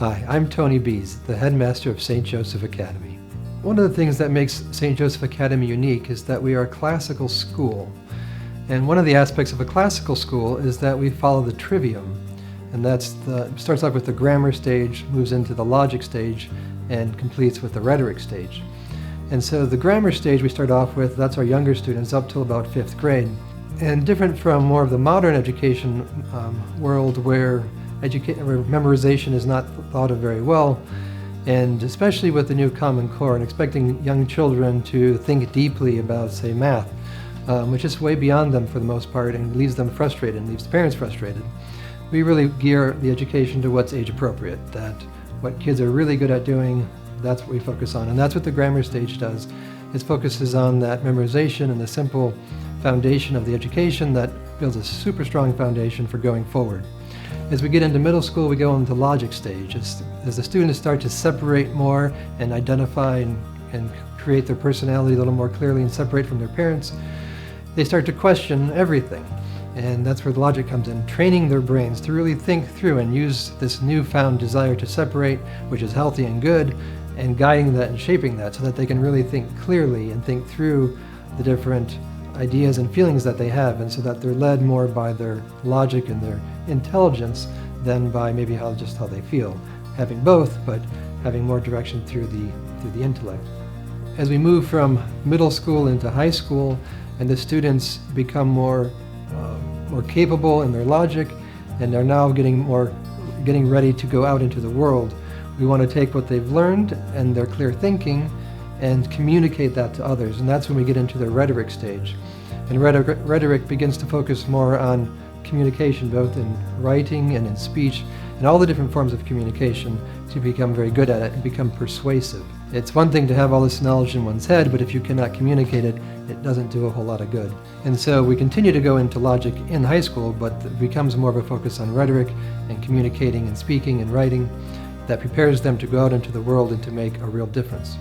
Hi, I'm Tony Biese, the Headmaster of St. Joseph Academy. One of the things that makes St. Joseph Academy unique is that we are a classical school. And one of the aspects of a classical school is that we follow the trivium. And starts off with the grammar stage, moves into the logic stage, and completes with the rhetoric stage. And so the grammar stage we start off with, that's our younger students up till about 5th grade. And different from more of the modern education world where memorization is not thought of very well, and especially with the new Common Core and expecting young children to think deeply about, say, math, which is way beyond them for the most part and leaves them frustrated and leaves parents frustrated. We really gear the education to what's age appropriate, that what kids are really good at doing, that's what we focus on. And that's what the grammar stage does. It focuses on that memorization and the simple foundation of the education that builds a super strong foundation for going forward. As we get into middle school, we go into logic stage. As the students start to separate more and identify and create their personality a little more clearly and separate from their parents, they start to question everything. And that's where the logic comes in, training their brains to really think through and use this newfound desire to separate, which is healthy and good, and guiding that and shaping that so that they can really think clearly and think through the different ideas and feelings that they have, and so that they're led more by their logic and their intelligence than by maybe just how they feel. Having both, but having more direction through the intellect. As we move from middle school into high school, and the students become more capable in their logic, and are now getting ready to go out into the world, we want to take what they've learned and their clear thinking and communicate that to others. And that's when we get into the rhetoric stage. And rhetoric begins to focus more on communication, both in writing and in speech, and all the different forms of communication, to become very good at it and become persuasive. It's one thing to have all this knowledge in one's head, but if you cannot communicate it, it doesn't do a whole lot of good. And so we continue to go into logic in high school, but it becomes more of a focus on rhetoric and communicating and speaking and writing that prepares them to go out into the world and to make a real difference.